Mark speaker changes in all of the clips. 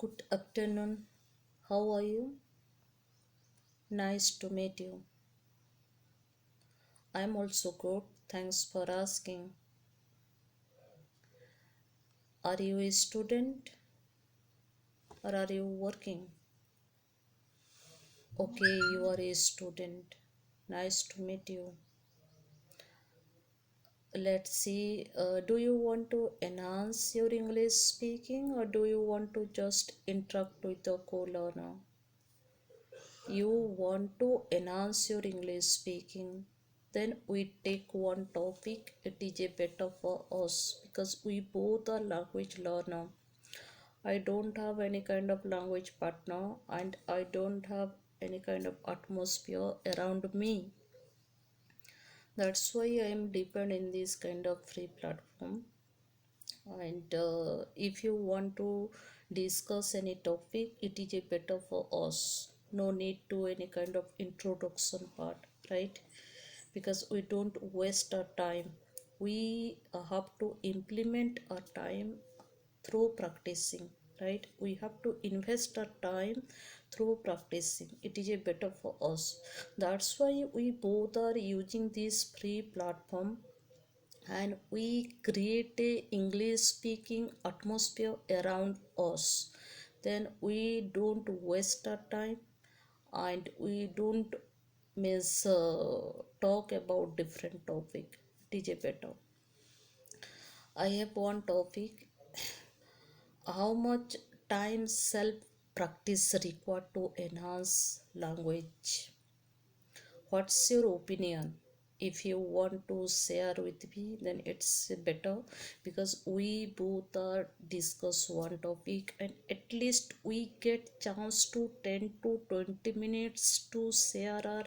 Speaker 1: Good afternoon. How are you? Nice to meet you. I'm also good. Thanks for asking. Are you a student or are you working? Okay, you are a student. Nice to meet you. Let's see. Do you want to enhance your English speaking or do you want to just interact with the co-learner? You want to enhance your English speaking, then we take one topic. It is a better for us because we both are language learner. I don't have any kind of language partner and I don't have any kind of atmosphere around me. That's why I am depend in this kind of free platform. And if you want to discuss any topic, it is a better for us. No need to any kind of introduction part, right? Because we don't waste our time. We have to implement our time through practicing, right? We have to invest our time through practicing. It is a better for us. That's why we both are using this free platform, and we create a English speaking atmosphere around us. Then we don't waste our time and we don't miss talk about different topic. It is a better. I have one topic: how much time self practice required to enhance language. What's your opinion? If you want to share with me, then it's better, because we both are discuss one topic and at least we get chance to 10 to 20 minutes to share our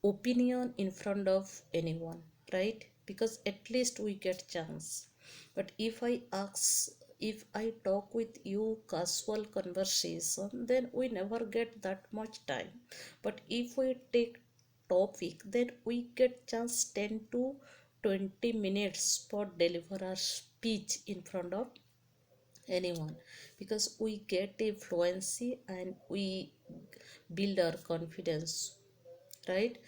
Speaker 1: opinion in front of anyone, right? Because at least we get chance. But if I talk with you casual conversation, then we never get that much time. But if we take topic, then we get chance 10 to 20 minutes for deliver our speech in front of anyone, because we get a fluency and we build our confidence, right?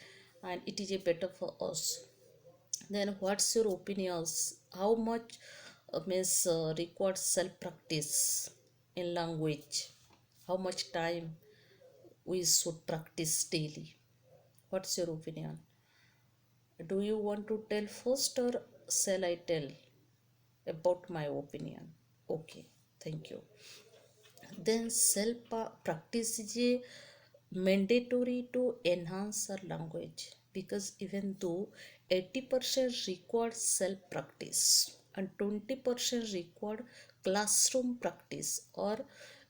Speaker 1: And it is a better for us. Then what's your opinions? How much required self practice in language? How much time we should practice daily? What's your opinion? Do you want to tell first or shall I tell about my opinion? Okay, thank you. Then self practice is a mandatory to enhance our language, because even though 80% required self practice and 20% required classroom practice, or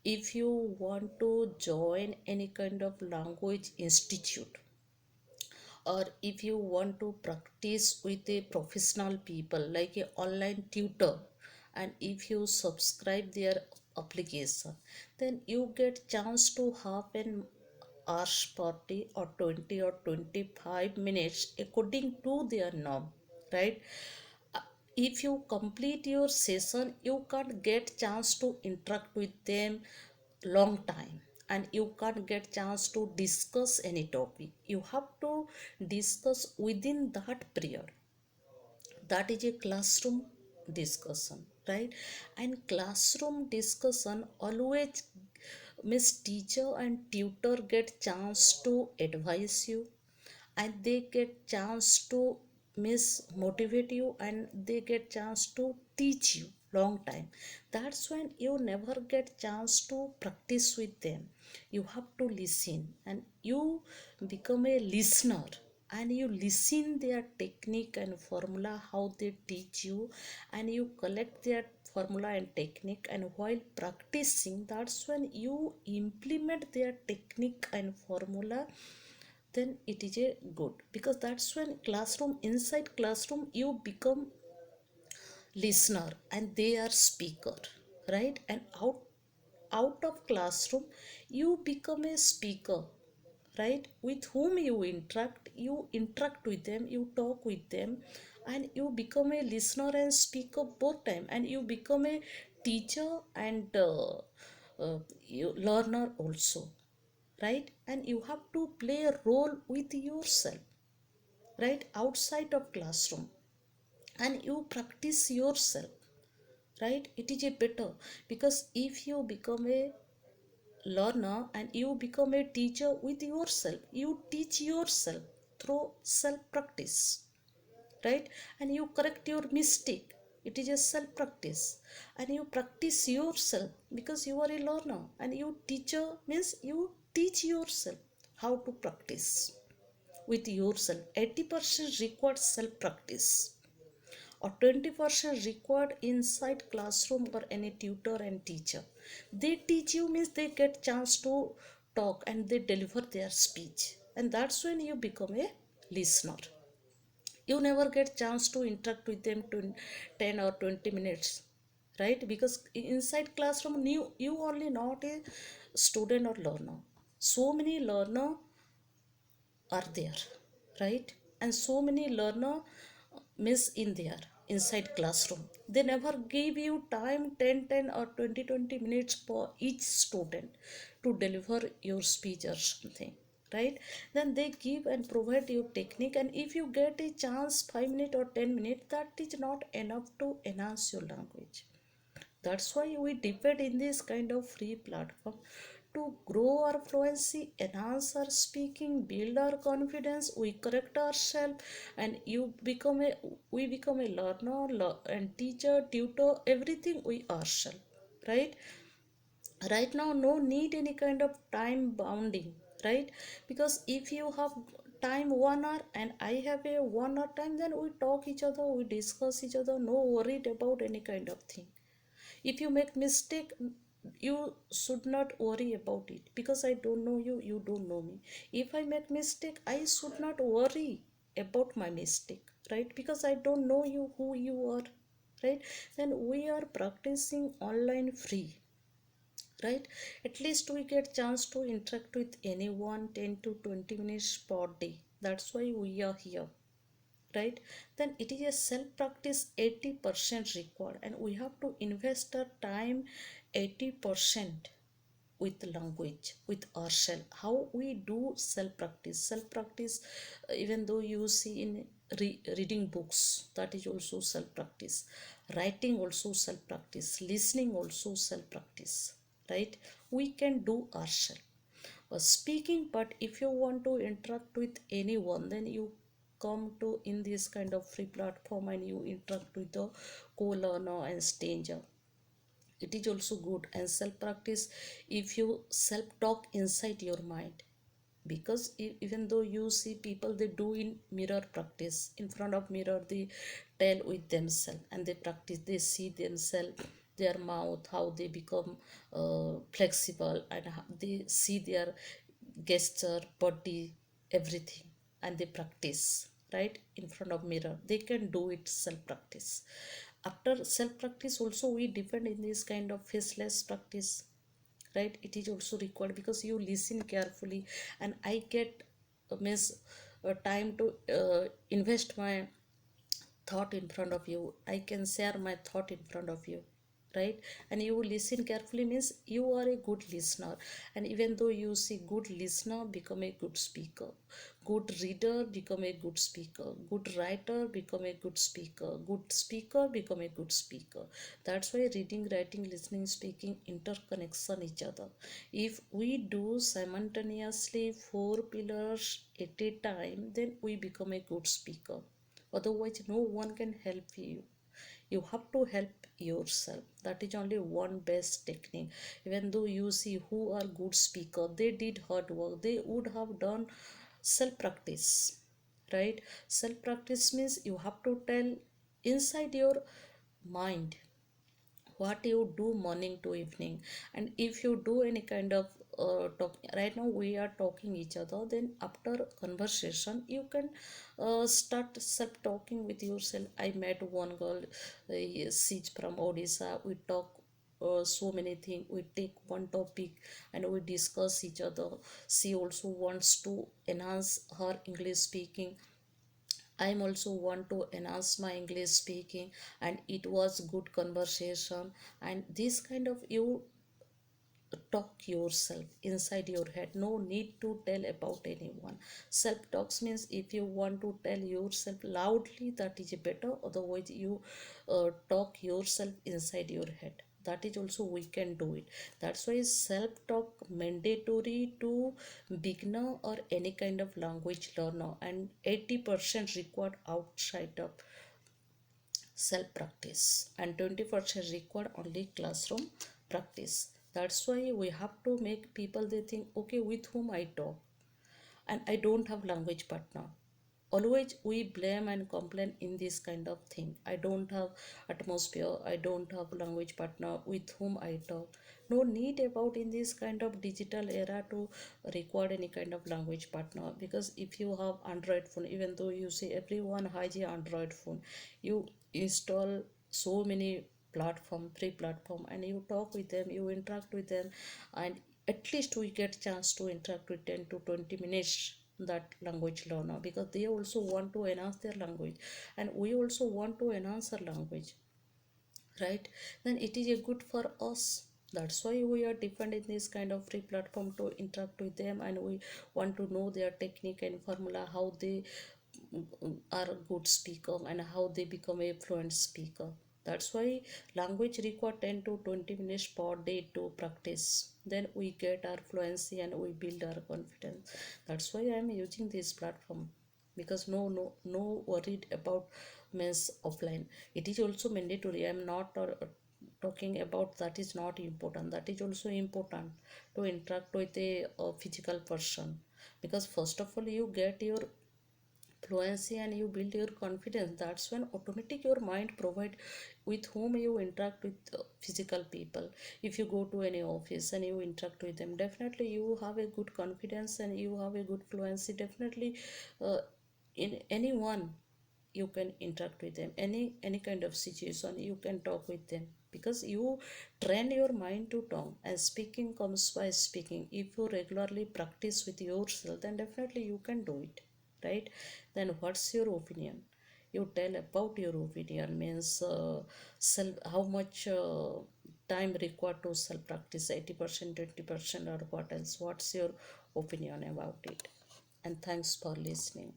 Speaker 1: if you want to join any kind of language institute, or if you want to practice with a professional people like a online tutor, and if you subscribe their application, then you get chance to have an hours party or 20 or 25 minutes according to their norm, right? Uh, if you complete your session, you can't get chance to interact with them long time, and you can't get chance to discuss any topic. You have to discuss within that period. That is a classroom discussion, right? And classroom discussion always miss teacher and tutor get chance to advise you, and they get chance to miss motivate you, and they get chance to teach you long time. That's when you never get chance to practice with them. You have to listen, and you become a listener, and you listen their technique and formula how they teach you, and you collect their formula and technique, and while practicing, that's when you implement their technique and formula. Then it is a good, because that's when classroom, inside classroom, you become listener and they are speaker, right? And out of classroom, you become a speaker, right? With whom you interact with them, you talk with them, and you become a listener and speaker both time, and you become a teacher and uh, you learner also, right? And you have to play a role with yourself, right, outside of classroom, and you practice yourself, right? It is a better, because if you become a learner and you become a teacher with yourself, you teach yourself through self practice, right? And you correct your mistake, it is a self practice. And you practice yourself because you are a learner, and you teacher means you teach yourself how to practice with yourself. 80% requires self practice, or 20% required inside classroom or any tutor and teacher. They teach you means they get chance to talk and they deliver their speech, and that's when you become a listener. You never get chance to interact with them to 10 or 20 minutes, right? Because inside classroom you only not a student or learner, so many learner are there, right? And so many learner miss in there inside classroom. They never give you time 10 or 20 minutes for each student to deliver your speech or something, right? Then they give and provide you technique, and if you get a chance 5 minutes or 10 minutes, that is not enough to enhance your language. That's why we depend in this kind of free platform to grow our fluency, enhance our speaking, build our confidence. We correct ourselves, and we become a learner, and teacher, tutor, everything we ourselves, right? Right now, no need any kind of time bounding, right? Because if you have time 1 hour and I have a 1 hour time, then we talk each other, we discuss each other, no worried about any kind of thing. If you make mistake, you should not worry about it, because I don't know you, you don't know me. If I make mistake, I should not worry about my mistake, right? Because I don't know you, who you are, right? Then we are practicing online free, right? At least we get chance to interact with anyone 10 to 20 minutes per day. That's why we are here, right? Then it is a self practice 80% required, and we have to invest our time 80% with language, with ourselves. How we do self practice, even though you see in reading books, that is also self practice. Writing also self practice, listening also self practice, right? We can do ourselves. Speaking, but if you want to interact with anyone, then you come to in this kind of free platform and you interact with the co-learner and stranger. It is also good. And self practice, if you self talk inside your mind, because even though you see people, they do in mirror practice, in front of mirror they tell with themselves and they practice, they see themselves, their mouth, how they become flexible, and how they see their gesture, body, everything, and they practice, right, in front of mirror. They can do it self practice. After self practice also we depend in this kind of faceless practice, right? It is also required because you listen carefully, and I get miss time to invest my thought in front of you. I can share my thought in front of you, right? And you listen carefully means you are a good listener. And even though you see good listener become a good speaker, good reader become a good speaker, good writer become a good speaker, good speaker become a good speaker. That's why reading, writing, listening, speaking interconnection each other. If we do simultaneously 4 pillars at a time, then we become a good speaker. Otherwise no one can help you. You have to help yourself. That is only one best technique. Even though you see who are good speaker, they did hard work, they would have done self practice, right? Self practice means you have to tell inside your mind what you do morning to evening. And if you do any kind of talk, right now we are talking each other, then after conversation you can start self talking with yourself. I met one girl, she's from Odisha. We talk so many things, we take one topic and we discuss each other. She also wants to enhance her English speaking. I'm also want to enhance my English speaking, and it was good conversation. And this kind of you talk yourself inside your head. No need to tell about anyone. Self talks means if you want to tell yourself loudly, that is better. Otherwise you talk yourself inside your head, that is also we can do it. That's why self talk mandatory to beginner or any kind of language learner, and 80% required outside of self practice, and 20% required only classroom practice. That's why we have to make people they think, okay, with whom I talk, and I don't have language partner. Always we blame and complain in this kind of thing. I don't have atmosphere, I don't have language partner with whom I talk. No need about in this kind of digital era to record any kind of language partner, because if you have Android phone, even though you see everyone has a Android phone, you install so many platform, free platform, and you talk with them, you interact with them, and at least we get chance to interact with 10 to 20 minutes that language learner, because they also want to enhance their language, and we also want to enhance our language, right? Then it is a good for us. That's why we are dependent in this kind of free platform to interact with them, and we want to know their technique and formula, how they are a good speaker and how they become a fluent speaker. That's why language require 10 to 20 minutes per day to practice. Then we get our fluency and we build our confidence. That's why I am using this platform, because no worried about means offline. It is also mandatory. I am not talking about that is not important, that is also important to interact with a physical person, because first of all you get your fluency and you build your confidence. That's when automatic your mind provide with whom you interact with physical people. If you go to any office and you interact with them, definitely you have a good confidence and you have a good fluency. Definitely uh, in anyone you can interact with them, any kind of situation you can talk with them, because you train your mind to talk, and speaking comes by speaking. If you regularly practice with yourself, then definitely you can do it, right? Then what's your opinion? You tell about your opinion, means self, how much time required to self practice, 80%, 20%, or what else? What's your opinion about it? And thanks for listening.